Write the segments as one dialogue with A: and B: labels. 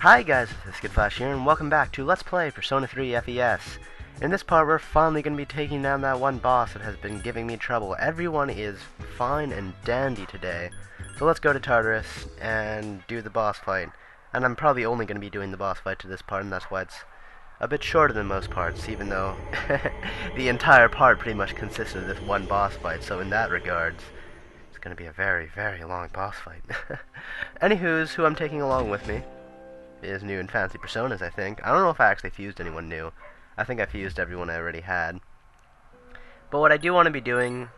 A: Hi guys, it's skittflash here, and welcome back to Let's Play Persona 3 FES. In this part, we're finally going to be taking down that one boss that has been giving me trouble. Everyone is fine and dandy today, so let's go to Tartarus and do the boss fight. And I'm probably only going to be doing the boss fight to this part, and that's why it's a bit shorter than most parts, even though the entire part pretty much consists of this one boss fight, so in that regards, it's going to be a very, very long boss fight. Anywho's, who I'm taking along with me is new and fancy personas, I think. I don't know if I actually fused anyone new. I think I fused everyone I already had. But what I do want to be doing,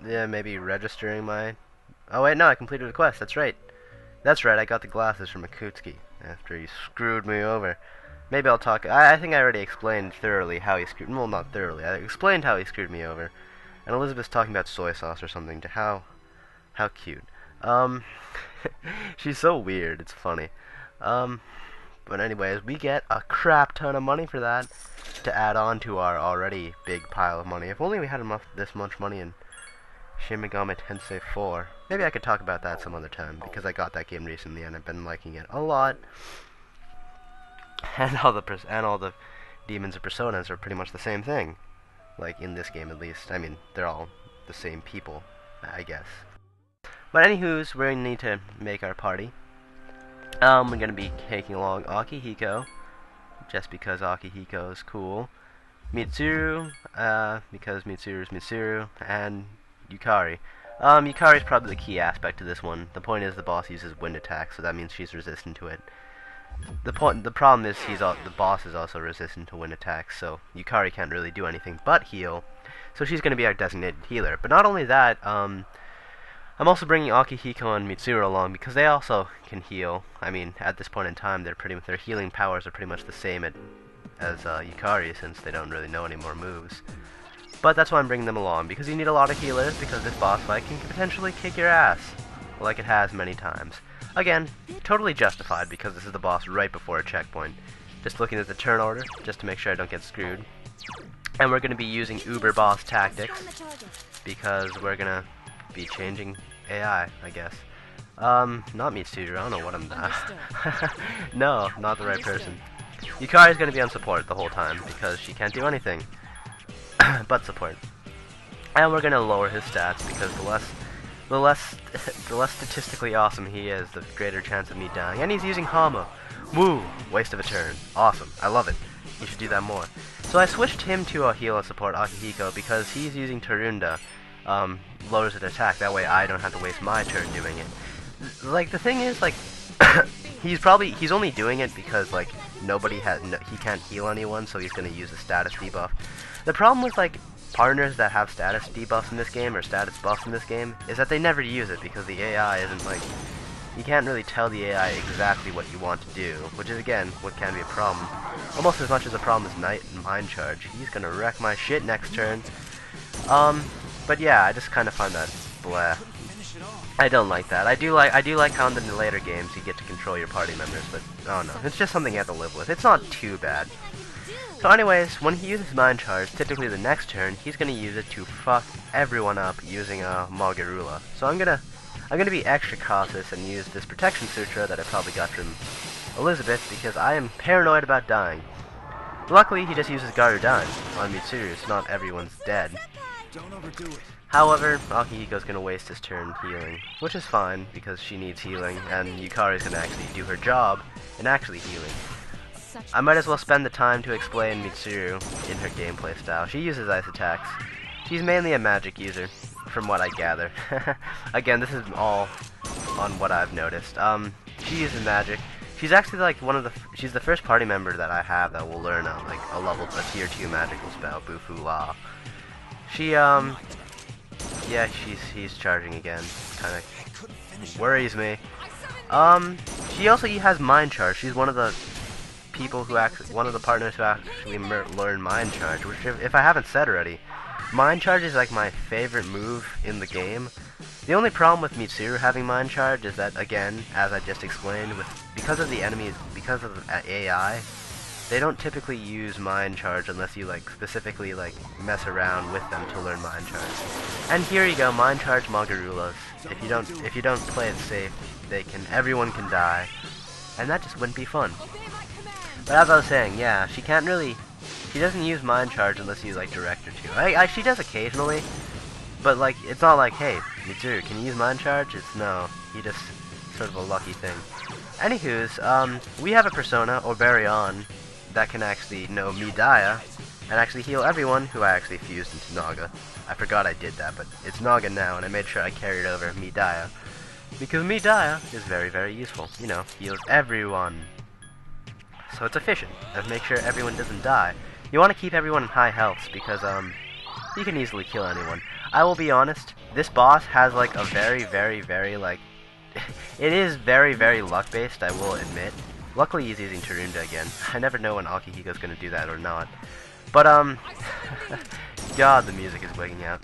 A: maybe registering my... Oh wait, no, I completed a quest, that's right. That's right, I got the glasses from Akutsuki after he screwed me over. Maybe I'll talk... I think I already explained thoroughly how he screwed... Well, not thoroughly. I explained how he screwed me over. And Elizabeth's talking about soy sauce or something to how cute. She's so weird, it's funny. But anyways, we get a crap ton of money for that to add on to our already big pile of money. If only we had this much money in Shin Megami Tensei 4. Maybe I could talk about that some other time, because I got that game recently and I've been liking it a lot. And all the demons and personas are pretty much the same thing. Like, in this game at least. I mean, they're all the same people, I guess. But anywho's, we're going to need to make our party. We're going to be taking along Akihiko, just because Akihiko is cool. Mitsuru, because Mitsuru is Mitsuru, and Yukari. Yukari is probably the key aspect to this one. The point is the boss uses wind attack, so that means she's resistant to it. The problem is the boss is also resistant to wind attacks, so Yukari can't really do anything but heal. So she's going to be our designated healer. But not only that, I'm also bringing Akihiko and Mitsuru along because they also can heal. I mean, at this point in time, their healing powers are pretty much the same as Yukari, since they don't really know any more moves. But that's why I'm bringing them along, because you need a lot of healers, because this boss fight can potentially kick your ass, like it has many times. Again, totally justified, because this is the boss right before a checkpoint. Just looking at the turn order, just to make sure I don't get screwed. And we're going to be using Uber boss tactics, because we're going to be changing AI, I guess. Not Mitsuru, I don't know what I'm No, not the right person. Yukari's gonna be on support the whole time, because she can't do anything but support. And we're gonna lower his stats, because the less statistically awesome he is, the greater chance of me dying. And he's using Hama. Woo! Waste of a turn. Awesome. I love it. He should do that more. So I switched him to a heal and support Akihiko, because he's using Tarunda. Lowers his attack, that way I don't have to waste my turn doing it. Like, the thing is, like, he's only doing it because, like, he can't heal anyone, so he's gonna use a status debuff. The problem with, like, partners that have status debuffs in this game, or status buffs in this game, is that they never use it, because the AI isn't, like, you can't really tell the AI exactly what you want to do, which is, again, what can be a problem. Almost as much as a problem as Mind Charge. He's gonna wreck my shit next turn. But yeah, I just kind of find that blah. I don't like that. I do like how in the later games you get to control your party members, but oh no, it's just something you have to live with. It's not too bad. So anyways, when he uses Mind Charge, typically the next turn, he's gonna use it to fuck everyone up using a Magarula. So I'm gonna be extra cautious and use this Protection Sutra that I probably got from Elizabeth, because I am paranoid about dying. Luckily, he just uses Garudan on Mitsuru, so not everyone's dead.
B: Don't overdo it.
A: However, Akihiko's gonna waste his turn healing, which is fine, because she needs healing, and Yukari's gonna actually do her job in actually healing. I might as well spend the time to explain Mitsuru in her gameplay style. She uses ice attacks. She's mainly a magic user, from what I gather. Again, this is all on what I've noticed. She uses magic. She's actually like she's the first party member that I have that will learn a tier 2 magical spell, Bufu La. She, yeah, he's charging again. Kinda worries me. She also has Mind Charge. She's one of the people one of the partners who actually learn Mind Charge, which if I haven't said already, Mind Charge is like my favorite move in the game. The only problem with Mitsuru having Mind Charge is that, again, as I just explained, because of the enemies, because of the AI, they don't typically use Mind Charge unless you specifically mess around with them to learn Mind Charge. And here you go, Mind Charge Magarulas. If you don't play it safe, everyone can die. and that just wouldn't be fun. But as I was saying, yeah, she doesn't use Mind Charge unless you, like, direct her to. She does occasionally, but, like, it's not like, hey, Mitsuru, can you use Mind Charge? No, he just, sort of a lucky thing. Anywho's, we have a persona, or Baryon, that can actually know Midaya, and actually heal everyone who I actually fused into Naga. I forgot I did that, but it's Naga now, and I made sure I carried over Midaya. Because Midaya is very, very useful. You know, heals everyone. So it's efficient. Make sure everyone doesn't die. You want to keep everyone in high health, because, you can easily kill anyone. I will be honest, this boss has, like, a very, very, very, like... it is very, very luck-based, I will admit. Luckily he's using Tarunda again. I never know when Akihiko's gonna do that or not. But, God, the music is wigging out.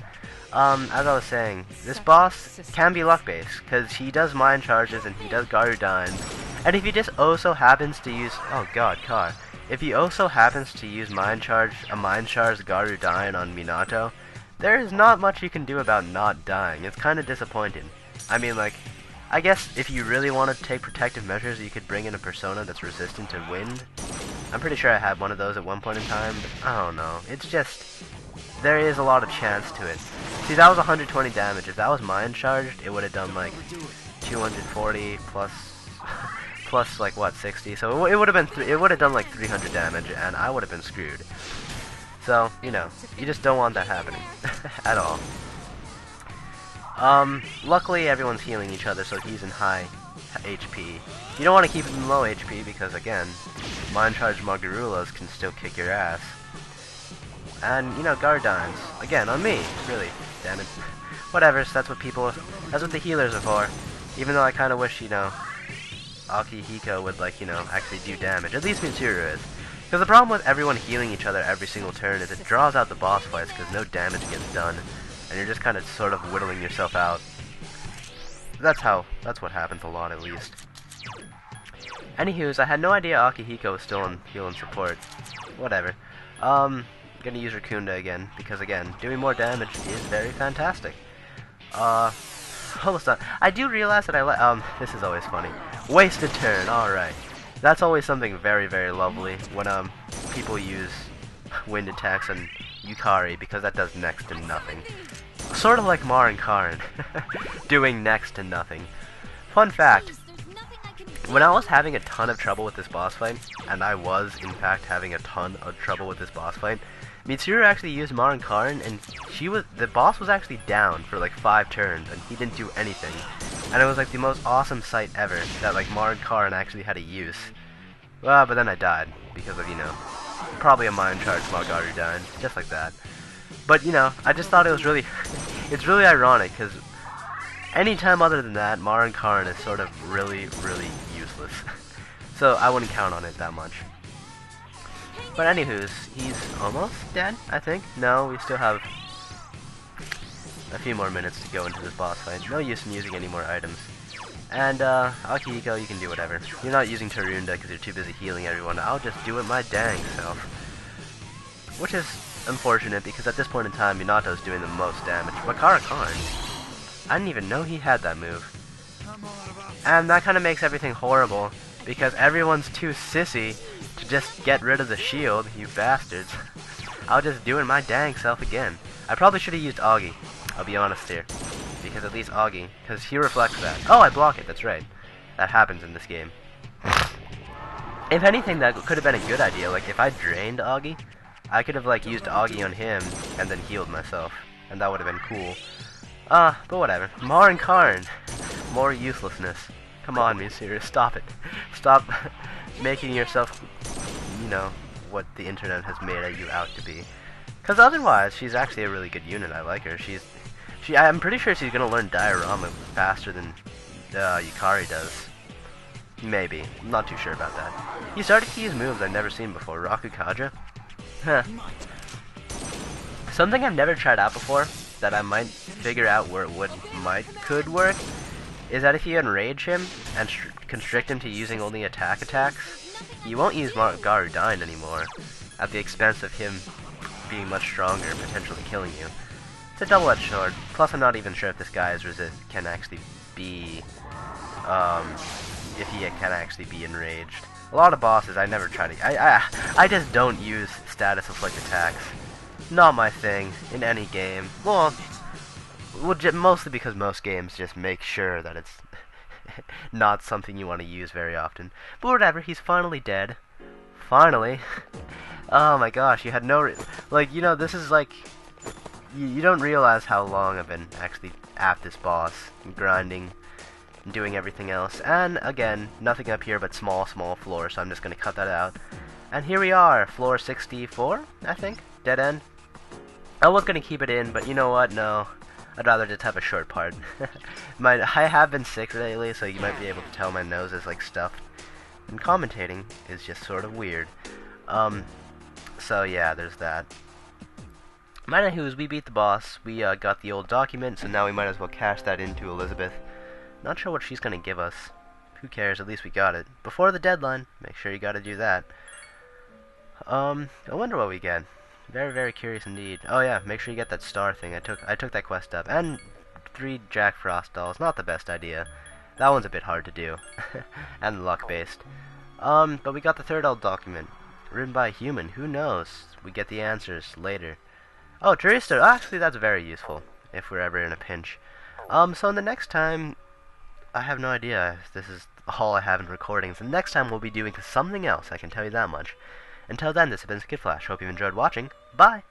A: As I was saying, this boss can be luck-based, because he does Mind Charges and he does Garudines. And if he just also happens to use... oh god, Car. If he also happens to use Mind Charge Garudine on Minato, there is not much you can do about not dying. It's kind of disappointing. I mean, like, I guess if you really want to take protective measures, you could bring in a persona that's resistant to wind. I'm pretty sure I had one of those at one point in time, but I don't know. It's just... there is a lot of chance to it. See, that was 120 damage. If that was Mind Charged, it would have done, like, 240 plus... plus, like, what, 60? So it would have been... it would have done, like, 300 damage, and I would have been screwed. So, you know, you just don't want that happening. At all. Luckily everyone's healing each other, so he's in high HP. You don't want to keep him in low HP because, again, Mind Charge Magarulas can still kick your ass. And, you know, Guardines. Again, on me. Really. Damn it. Whatever, so that's what the healers are for. Even though I kind of wish, you know, Akihiko would, like, you know, actually do damage. At least Mitsuru is. Because the problem with everyone healing each other every single turn is it draws out the boss fights because no damage gets done. And you're just kind of sort of whittling yourself out. That's what happens a lot, at least. Anywho's, I had no idea Akihiko was still on heal and support. Whatever. Gonna use Rakunda again, because again, doing more damage is very fantastic. Almost done. I do realize that this is always funny. Wasted turn, alright. That's always something very, very lovely when, people use wind attacks on Yukari, because that does next to nothing. Sort of like Mar and Karin, doing next to nothing. Fun fact, when I was having a ton of trouble with this boss fight, and I was, in fact, having a ton of trouble with this boss fight, Mitsuru actually used Mar and Karin, and the boss was actually down for like 5 turns, and he didn't do anything. And it was like the most awesome sight ever, that like Mar and Karin actually had a use. Well, but then I died, because of, you know, probably a Mind Charge while Garudine, just like that. But, you know, I just thought it was really, it's really ironic, because any time other than that, Mar and Karin is sort of really, really useless. So I wouldn't count on it that much. But anywho's, he's almost dead, I think. No, we still have a few more minutes to go into this boss fight. No use in using any more items. And, Akihiko, you can do whatever. You're not using Tarunda because you're too busy healing everyone. I'll just do it my dang self. Which is unfortunate, because at this point in time, Minato's doing the most damage. But Karakan, I didn't even know he had that move. And that kind of makes everything horrible, because everyone's too sissy to just get rid of the shield, you bastards. I'll just do it my dang self again. I probably should have used Augie, I'll be honest here. Because at least Augie, because he reflects that. Oh, I block it, that's right. That happens in this game. If anything, that could have been a good idea. Like, if I drained Augie, I could have, like, used Augie on him and then healed myself. And that would have been cool. But whatever. Mar and Karn. More uselessness. Come on, Mitsuru, stop it. Stop making yourself, you know, what the internet has made you out to be. Because otherwise, she's actually a really good unit. I like her. I'm pretty sure she's gonna learn Diorama faster than Yukari does. Maybe. I'm not too sure about that. He started to use moves I've never seen before. Rakukaja? Huh. Something I've never tried out before, that I might figure out where it could work, is that if you enrage him and constrict him to using only attacks, you won't use Garudine anymore, at the expense of him being much stronger, potentially killing you. It's a double-edged sword. Plus, I'm not even sure if this guy can actually be if he can actually be enraged. A lot of bosses, I never try to... I just don't use status afflict attacks. Not my thing in any game. Well mostly because most games just make sure that it's not something you want to use very often. But whatever, he's finally dead. Finally. Oh my gosh, you had no... like, you know, this is like... You don't realize how long I've been actually at this boss, grinding, and doing everything else. And again, nothing up here but small floor, so I'm just going to cut that out. And here we are, floor 64, I think, dead end. I was going to keep it in, but you know what, no. I'd rather just have a short part. I have been sick lately, so you might be able to tell my nose is like stuffed. And commentating is just sort of weird. So yeah, there's that. My anywho's, we beat the boss. We got the old document, so now we might as well cash that into Elizabeth. Not sure what she's gonna give us. Who cares? At least we got it before the deadline. Make sure you gotta do that. I wonder what we get. Very, very curious indeed. Oh yeah, make sure you get that star thing. I took that quest up. And 3 Jack Frost dolls. Not the best idea. That one's a bit hard to do. And luck-based. But we got the third old document. Written by a human. Who knows? We get the answers later. Oh, Tartarus. Actually, that's very useful. If we're ever in a pinch. So in the next time... I have no idea. This is all I have in recordings. The next time we'll be doing something else. I can tell you that much. Until then, this has been skittflash. Hope you've enjoyed watching. Bye!